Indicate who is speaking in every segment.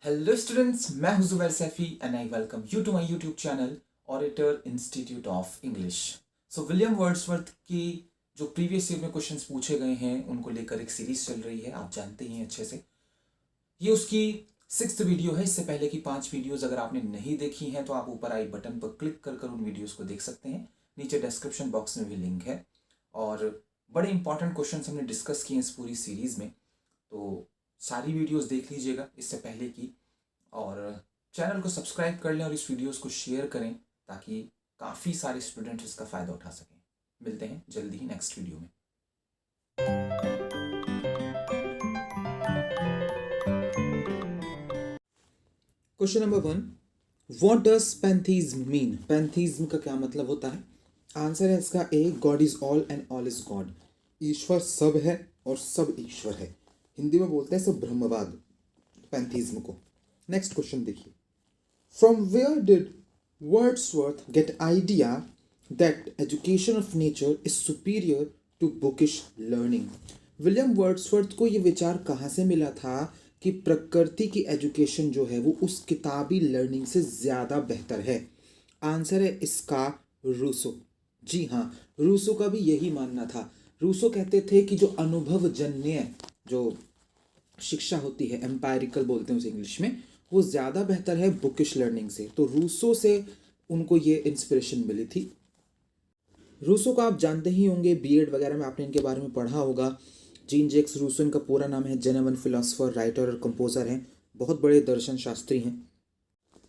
Speaker 1: Hello students, मैं हूं Zubair Saifi and I welcome you to my YouTube channel auditor institute of English. So William Wordsworth की जो previous year में questions पूछे गए हैं उनको लेकर एक सीरीज चल रही है, आप जानते ही हैं अच्छे से। ये उसकी 6th वीडियो है। इससे पहले की 5 वीडियोस अगर आपने नहीं देखी हैं तो आप ऊपर आई बटन पर क्लिक कर उन वीडियोस को देख सकते हैं। नीचे डिस्क्रिप्शन बॉक्स में भी लिंक है और बड़े इंपॉर्टेंट क्वेश्चंस हमने डिस्कस किए इस पूरी सीरीज में, तो सारी वीडियोस देख लीजिएगा इससे पहले की, और चैनल को सब्सक्राइब कर लें और इस वीडियोस को शेयर करें ताकि काफ़ी सारे स्टूडेंट्स इसका फ़ायदा उठा सकें। मिलते हैं जल्दी ही नेक्स्ट वीडियो में। Question number 1, what does pantheism mean? Pantheism का क्या मतलब होता है? आंसर है इसका A, God is all and all is God. ईश्वर सब है और सब ईश्वर है। हिंदी में बोलते हैं सब ब्रह्मवाद, पैंथीज्म को। नेक्स्ट क्वेश्चन देखिए, from where did Wordsworth get idea that education of nature is superior to bookish learning? William Wordsworth को ये विचार कहाँ से मिला था कि प्रकृति की एजुकेशन जो है वो उस किताबी लर्निंग से ज़्यादा बेहतर है? आंसर है इसका रूसो। जी हाँ, रूसो का भी यही मानना था। रूसो कहते थे कि जो अनुभवजन्य जो शिक्षा होती है, एम्पायरिकल बोलते हैं उसे इंग्लिश में, वो ज़्यादा बेहतर है बुकिश लर्निंग से। तो रूसो से उनको ये इंस्पिरेशन मिली थी। रूसो को आप जानते ही होंगे, बीएड वगैरह में आपने इनके बारे में पढ़ा होगा। जीन जैक्स रूसो इनका पूरा नाम है। जेन्युइन फिलोसोफर, राइटर और कंपोजर हैं, बहुत बड़े दर्शन शास्त्री हैं।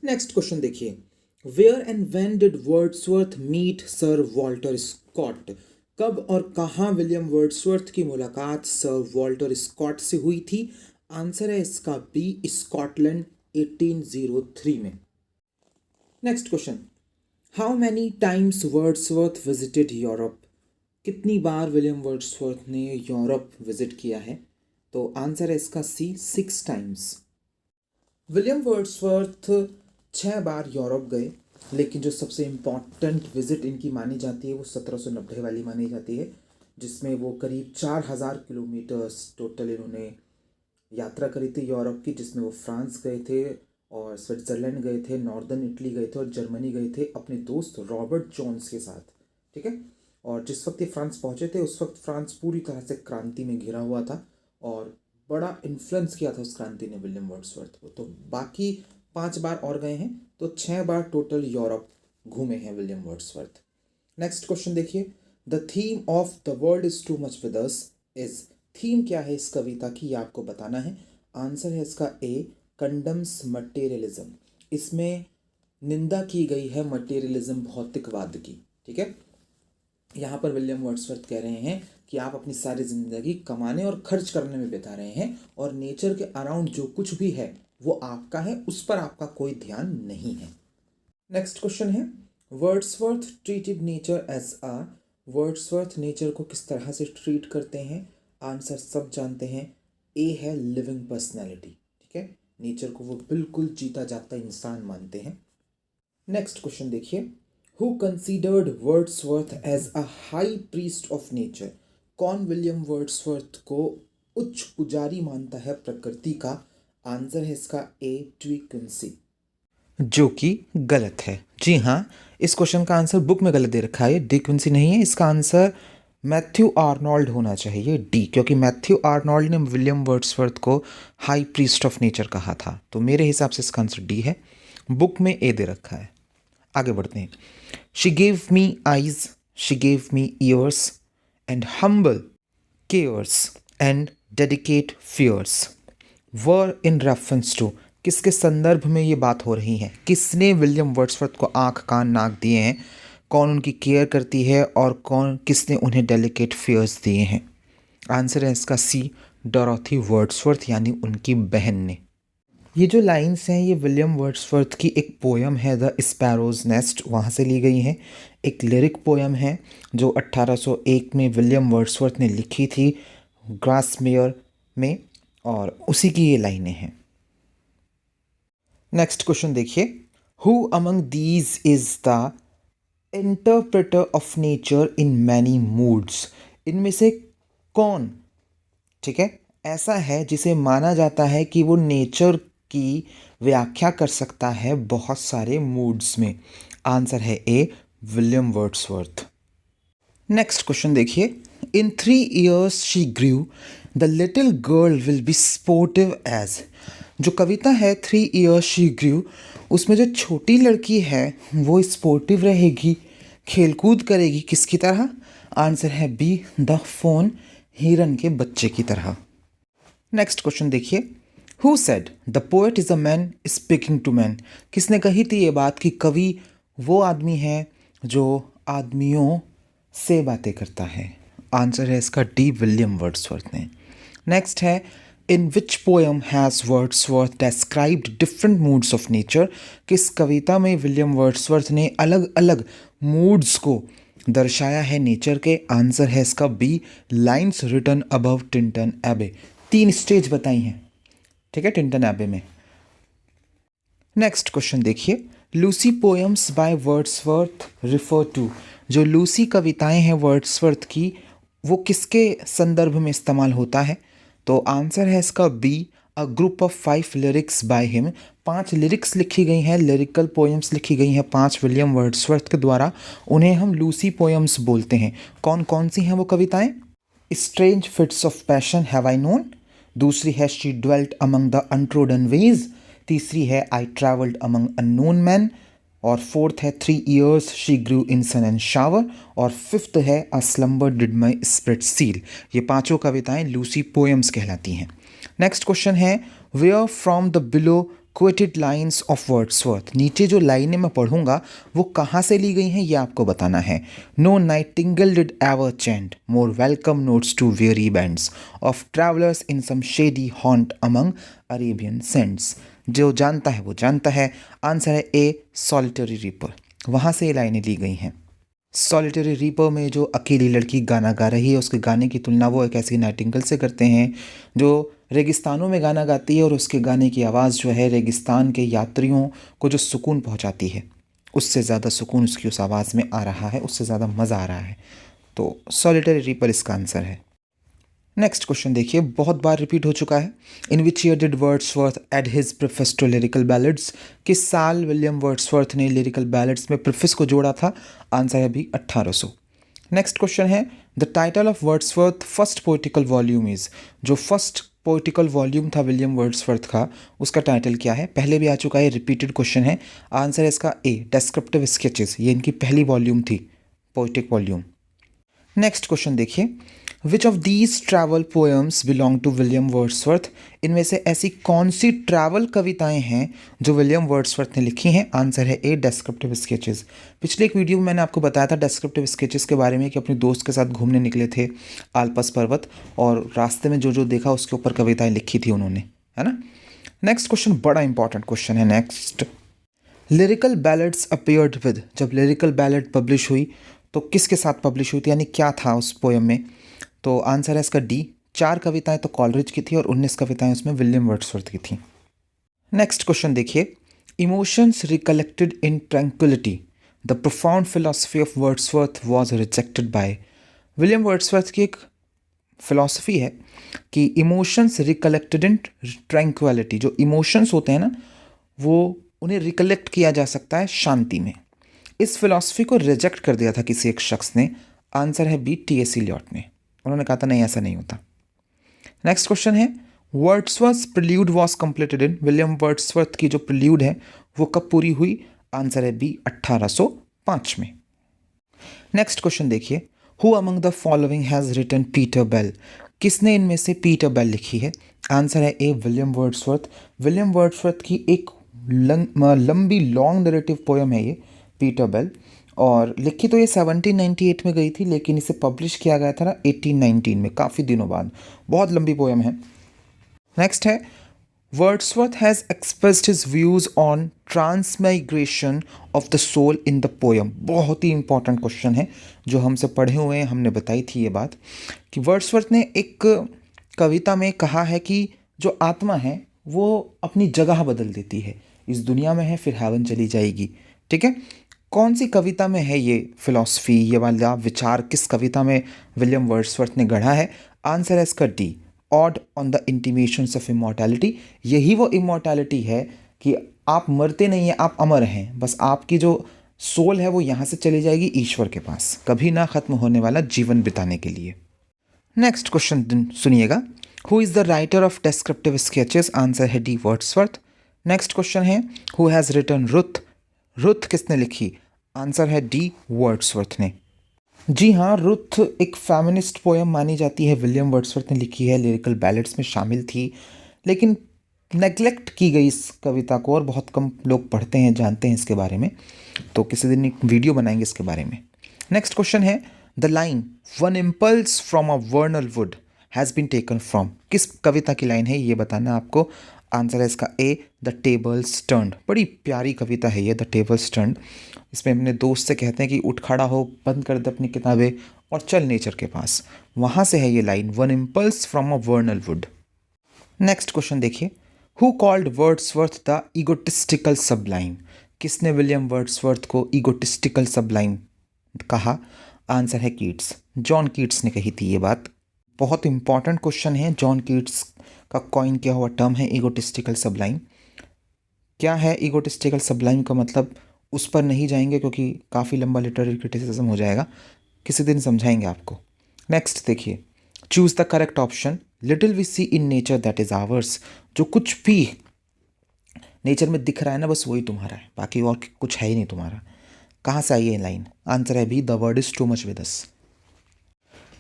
Speaker 1: नेक्स्ट क्वेश्चन देखिए, where and when did Wordsworth meet sir Walter Scott? कब और कहाँ विलियम वर्ड्सवर्थ की मुलाकात सर वॉल्टर स्कॉट से हुई थी? आंसर है इसका बी, स्कॉटलैंड, 1803 में। Next question, how many times Wordsworth visited Europe? कितनी बार विलियम वर्ड्सवर्थ ने यूरोप विजिट किया है? तो आंसर है इसका सी, 6 टाइम्स। विलियम वर्ड्सवर्थ 6 बार यूरोप गए, लेकिन जो सबसे इम्पॉर्टेंट विजिट इनकी मानी जाती है वो 1790 वाली मानी जाती है, जिसमें वो करीब 4000 किलोमीटर्स टोटल इन्होंने यात्रा करी थी यूरोप की, जिसमें वो फ्रांस गए थे और स्विट्ज़रलैंड गए थे, नॉर्दर्न इटली गए थे और जर्मनी गए थे अपने दोस्त रॉबर्ट जॉन्स के साथ। ठीक है, और जिस वक्त ये फ्रांस पहुंचे थे उस वक्त फ्रांस पूरी तरह से क्रांति में घिरा हुआ था और बड़ा इन्फ्लुएंस किया था उस क्रांति ने विलियम वर्ड्सवर्थ को। तो बाकी 5 बार और गए हैं, तो 6 बार टोटल यूरोप घूमे हैं विलियम वर्ड्सवर्थ। नेक्स्ट क्वेश्चन देखिए, the theme of the world is too much with us is? Theme क्या है इस कविता की, ये आपको बताना है। आंसर है इसका ए, कंडम्स मटेरियलिज्म। इसमें निंदा की गई है मटेरियलिज्म, भौतिकवाद की। ठीक है, यहाँ पर विलियम वर्ड्सवर्थ कह रहे हैं कि आप अपनी सारी ज़िंदगी कमाने और खर्च करने में बिता रहे हैं और नेचर के अराउंड जो कुछ भी है वो आपका है, उस पर आपका कोई ध्यान नहीं है। नेक्स्ट क्वेश्चन है, वर्ड्सवर्थ ट्रीटेड नेचर एज आ? वर्ड्सवर्थ नेचर को किस तरह से ट्रीट करते हैं? आंसर सब जानते हैं, ए है लिविंग पर्सनैलिटी। ठीक है, नेचर को वो बिल्कुल जीता जागता इंसान मानते हैं। नेक्स्ट क्वेश्चन देखिए, Who considered Wordsworth as a high priest of nature? कौन विलियम वर्ड्सवर्थ को उच्च पुजारी मानता है प्रकृति का? आंसर है इसका ए, डिक्विंसी, जो कि गलत है। जी हाँ, इस क्वेश्चन का आंसर बुक में गलत दे रखा है, डिक्विंसी नहीं है। इसका आंसर मैथ्यू आर्नोल्ड होना चाहिए, डी, क्योंकि मैथ्यू आर्नोल्ड ने विलियम वर्ड्सवर्थ को हाई प्रीस्ट ऑफ नेचर कहा था। तो मेरे हिसाब से इसका आंसर डी है, बुक में ए दे रखा है। आगे बढ़ते हैं। She gave me eyes, she gave me ears, and humble cares and dedicate fears were in reference to? किसके संदर्भ में ये बात हो रही है? किसने विलियम वर्ड्सवर्थ को आँख कान नाक दिए हैं? कौन उनकी केयर करती है और कौन किसने उन्हें डेलिकेट फियर्स दिए हैं? आंसर है इसका सी, डोरोथी वर्ड्सवर्थ, यानी उनकी बहन ने। ये जो लाइंस हैं ये विलियम वर्ड्सवर्थ की एक पोयम है, द स्पैरोज नेस्ट, वहाँ से ली गई हैं। एक लिरिक पोयम है जो 1801 में विलियम वर्ड्सवर्थ ने लिखी थी ग्रासमेयर में, और उसी की ये लाइनें हैं। नेक्स्ट क्वेश्चन देखिए, who among these is the interpreter of nature in many moods? इनमें से कौन, ठीक है, ऐसा है जिसे माना जाता है कि वो नेचर की व्याख्या कर सकता है बहुत सारे मूड्स में। आंसर है A, William Wordsworth. Next question देखिए, in 3 years she grew the little girl will be sportive age. जो कविता है 3 years शी ग्रू, उसमें जो छोटी लड़की है वो स्पोर्टिव रहेगी, खेलकूद करेगी, किसकी तरह? आंसर है बी, द फोन, हिरन के बच्चे की तरह। नेक्स्ट क्वेश्चन देखिए, who said the poet is a man speaking to man. किसने कही थी ये बात कि कवि वो आदमी है जो आदमियों से बातें करता है? आंसर है इसका डी, विलियम वर्ड्सवर्थ ने। नेक्स्ट है, in which poem has Wordsworth described different moods of nature. किस कविता में विलियम वर्ड्सवर्थ ने अलग अलग मूड्स को दर्शाया है नेचर के? आंसर है इसका B, lines written above Tintern Abbey. 3 stage बताई हैं, ठीक है, टिंटन एबे में। नेक्स्ट क्वेश्चन देखिए, Lucy poems by Wordsworth refer to. जो लूसी कविताएं हैं वर्ड्सवर्थ की, वो किसके संदर्भ में इस्तेमाल होता है? तो आंसर है इसका B, a group of 5 lyrics by him. 5 lyrics लिखी गई हैं, लिरिकल पोएम्स लिखी गई हैं 5 विलियम वर्ड्सवर्थ के द्वारा। उन्हें हम लूसी पोएम्स बोलते हैं। कौन कौन सी हैं वो कविताएं? Strange fits of passion have I known, दूसरी है she dwelt among the untrodden ways, तीसरी है I travelled among unknown men, और फोर्थ है 3 years she grew in sun and shower, और फिफ्थ है a slumber did my spirit seal. ये पांचों कविताएं लूसी पोएम्स कहलाती हैं। नेक्स्ट क्वेश्चन है, where from the below quoted lines of Wordsworth. नीचे जो लाइनें मैं पढ़ूंगा वो कहाँ से ली गई हैं ये आपको बताना है। No nightingale did ever chant more welcome notes to very bands of travellers in some shady haunt among Arabian sands. जो जानता है वो जानता है। आंसर है ए, सॉलिटरी रीपर। वहाँ से ये लाइनें ली गई हैं। सॉलिटरी रीपर में जो अकेली लड़की गाना गा रही है, उसके गाने की तुलना वो एक ऐसी नाइटिंगेल से करते हैं जो रेगिस्तानों में गाना गाती है, और उसके गाने की आवाज़ जो है रेगिस्तान के यात्रियों को जो सुकून पहुंचाती है, उससे ज़्यादा सुकून उसकी उस आवाज़ में आ रहा है, उससे ज़्यादा मज़ा आ रहा है। तो सॉलिटरी रीपर इसका आंसर है। नेक्स्ट क्वेश्चन देखिए, बहुत बार रिपीट हो चुका है। In which year did Wordsworth add his preface to lyrical ballads. किस साल विलियम वर्ड्सवर्थ ने लिरिकल बैलेड्स में प्रेफेस को जोड़ा था? आंसर है भी 1800। नेक्स्ट क्वेश्चन है, the title of Wordsworth first poetical volume is. जो फर्स्ट पोइटिकल वॉल्यूम था विलियम वर्ड्सवर्थ का, उसका टाइटल क्या है? पहले भी आ चुका है, रिपीटेड क्वेश्चन है। आंसर है इसका ए, डेस्क्रिप्टिव स्केचेस। ये इनकी पहली वॉल्यूम थी, पोइटिक वॉल्यूम। नेक्स्ट क्वेश्चन देखिए, which of these travel poems belong to William Wordsworth. इनमें से ऐसी कौन सी ट्रैवल कविताएं हैं जो विलियम वर्ड्सवर्थ ने लिखी हैं? आंसर है ए, डेस्क्रिप्टिव स्केचेस। पिछले एक वीडियो में मैंने आपको बताया था डेस्क्रिप्टिव स्केचेस के बारे में कि अपने दोस्त के साथ घूमने निकले थे आल्पस पर्वत, और रास्ते में जो जो देखा उसके ऊपर कविताएं लिखी थी उन्होंने, है ना। नेक्स्ट क्वेश्चन बड़ा इंपॉर्टेंट क्वेश्चन है। Next, lyrical ballads appeared with. जब लिरिकल बैलेड पब्लिश हुई तो किसके साथ पब्लिश हुई थी, यानी क्या था उस पोएम में? तो आंसर है इसका डी, 4 कविताएं तो कॉलरिज की थी और 19 कविताएं उसमें विलियम वर्ड्सवर्थ की थी। नेक्स्ट क्वेश्चन देखिए, emotions recollected in tranquillity the profound philosophy of Wordsworth was rejected by. William Wordsworth की एक फिलॉसफी है कि इमोशंस रिकलेक्टेड इन ट्रैंक्विलिटी, जो इमोशंस होते हैं ना, वो उन्हें रिकलेक्ट किया जा सकता है शांति में। इस फिलॉसफी को रिजेक्ट कर दिया था किसी एक शख्स ने। आंसर है बी, टी.एस. एलियट ने। उन्होंने कहा था नहीं, ऐसा नहीं होता। नेक्स्ट क्वेश्चन है, Wordsworth prelude was completed in. William Wordsworth की जो प्रिल्यूड है वो कब पूरी हुई? आंसर है बी, 1805 में। नेक्स्ट क्वेश्चन देखिए, who among the following has written Peter Bell. किसने इनमें से पीटर बेल लिखी है? आंसर है A, William Wordsworth. William Wordsworth की एक लंबी लॉन्ग नरेटिव पोएम है ये पीटर बेल, और लिखी तो ये 1798 में गई थी, लेकिन इसे पब्लिश किया गया था ना 1819 में, काफ़ी दिनों बाद। बहुत लंबी पोएम है। नेक्स्ट है, Wordsworth has expressed his views on transmigration of the soul in the poem. बहुत ही इंपॉर्टेंट क्वेश्चन है जो हमसे पढ़े हुए हैं, हमने बताई थी ये बात कि वर्ड्सवर्थ ने एक कविता में कहा है कि जो आत्मा है वो अपनी जगह बदल देती है, इस दुनिया में है फिर हेवन चली जाएगी। ठीक है, कौन सी कविता में है ये फिलॉसफी, ये वाला विचार किस कविता में विलियम वर्ड्सवर्थ ने गढ़ा है? आंसर है इसका D, odd on the intimations of immortality. यही वो इमॉर्टैलिटी है कि आप मरते नहीं हैं, आप अमर हैं, बस आपकी जो सोल है वो यहाँ से चली जाएगी ईश्वर के पास, कभी ना ख़त्म होने वाला जीवन बिताने के लिए। नेक्स्ट क्वेश्चन सुनिएगा, who is the writer of descriptive sketches? Answer है डी वर्ड्सवर्थ। नेक्स्ट क्वेश्चन है, who has written Ruth? Ruth किसने लिखी? आंसर है डी वर्ड्सवर्थ ने। जी हाँ, रुथ एक फेमिनिस्ट पोएम मानी जाती है, विलियम वर्ड्सवर्थ ने लिखी है, लिरिकल बैलेड्स में शामिल थी, लेकिन नेग्लेक्ट की गई इस कविता को और बहुत कम लोग पढ़ते हैं, जानते हैं इसके बारे में, तो किसी दिन एक वीडियो बनाएंगे इसके बारे में। नेक्स्ट क्वेश्चन है, the line one impulse from a vernal wood has been taken from, किस कविता की लाइन है ये बताना आपको। आंसर है इसका ए, द टेबल्स टर्न्ड। बड़ी प्यारी कविता है ये, द टेबल्स टर्न्ड। इसमें अपने दोस्त से कहते हैं कि उठ खड़ा हो, बंद कर दे अपनी किताबें और चल नेचर के पास, वहाँ से है ये लाइन, one impulse from a vernal wood. Next question देखिए, who called Wordsworth the egotistical sublime? किसने विलियम वर्ड्सवर्थ को ईगोटिस्टिकल सबलाइम कहा? आंसर है कीट्स, जॉन कीट्स ने कही थी ये बात। बहुत इंपॉर्टेंट क्वेश्चन है, जॉन कीट्स का कॉइन किया हुआ टर्म है ईगोटिस्टिकल सबलाइम। क्या है ईगोटिस्टिकल सबलाइम का मतलब, उस पर नहीं जाएंगे क्योंकि काफ़ी लंबा लिटरेरी क्रिटिसिज्म हो जाएगा, किसी दिन समझाएंगे आपको। नेक्स्ट देखिए, choose the correct option, little we see in nature that is ours. जो कुछ भी नेचर में दिख रहा है ना, बस वही तुम्हारा है, बाकी और कुछ है ही नहीं तुम्हारा। कहाँ से आई है लाइन? आंसर है भी, the word is too much with us.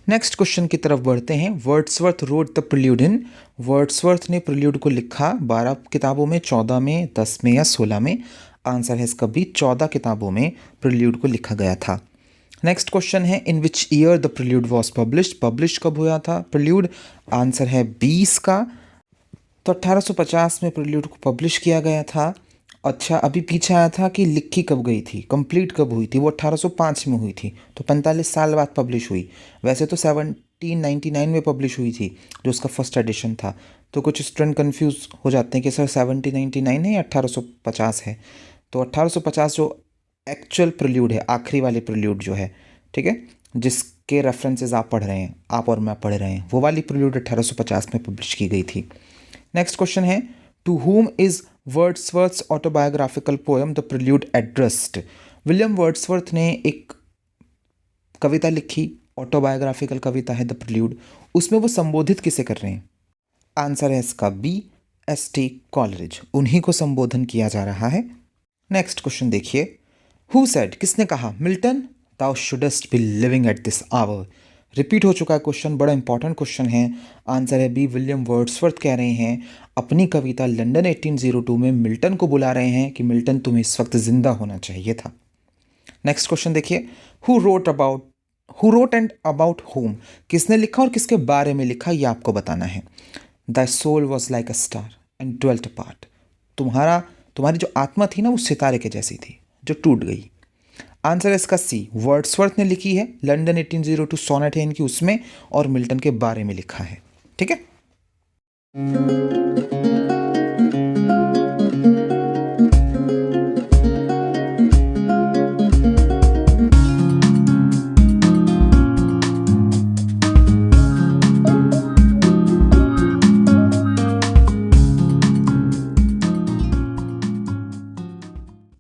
Speaker 1: Next question की तरफ बढ़ते हैं, Wordsworth wrote the prelude in? Wordsworth ने प्रिल्यूड को लिखा 12 किताबों में, 14 में, 10 में या 16 में? आंसर है इसका भी, 14 किताबों में प्रिल्यूड को लिखा गया था। नेक्स्ट क्वेश्चन है, in which year the prelude was published? Publish कब हुआ था प्रिल्यूड? आंसर है 20 का, तो 1850 में प्रिल्यूड को पब्लिश किया गया था। अच्छा, अभी पीछे आया था कि लिखी कब गई थी, कंप्लीट कब हुई थी? वो 1805 में हुई थी, तो 45 साल बाद पब्लिश हुई। वैसे तो 1799 में पब्लिश हुई थी, जो उसका फर्स्ट एडिशन था। तो कुछ स्टूडेंट कंफ्यूज हो जाते हैं कि सर 1799 है या 1850 है। तो 1850 जो एक्चुअल प्रिल्यूड है, आखिरी वाली प्रिल्यूड जो है, ठीक है, जिसके रेफरेंसेस आप पढ़ रहे हैं, आप और मैं पढ़ रहे हैं, वो वाली प्रिल्यूड 1850 में पब्लिश की गई थी। नेक्स्ट क्वेश्चन है, to whom is Wordsworth's autobiographical poem The Prelude addressed? विलियम वर्ड्सवर्थ ने एक कविता लिखी, ऑटोबायोग्राफिकल कविता है द प्रिल्यूड, उसमें वो संबोधित किसे कर रहे हैं? आंसर है इसका बी, एस.टी. कॉलरिज, उन्हीं को संबोधन किया जा रहा है। नेक्स्ट क्वेश्चन देखिए, हु सेड, किसने कहा, Milton thou shouldest be living at this hour? Repeat हो चुका है क्वेश्चन, बड़ा इंपॉर्टेंट क्वेश्चन है। आंसर है बी, विलियम वर्ड्सवर्थ कह रहे हैं अपनी कविता लंदन 1802 में मिल्टन को बुला रहे हैं कि मिल्टन तुम्हें इस वक्त जिंदा होना चाहिए था। नेक्स्ट क्वेश्चन देखिए, who wrote and about home? किसने लिखा और किसके बारे में लिखा, ये आपको बताना है। The soul was like a star and dwelt apart. तुम्हारी जो आत्मा थी ना, वो सितारे के जैसी थी जो टूट गई। आंसर है इसका सी, वर्ड्सवर्थ ने लिखी है, लंदन 1802 सोनेट है इनकी, उसमें, और मिल्टन के बारे में लिखा है। ठीक है।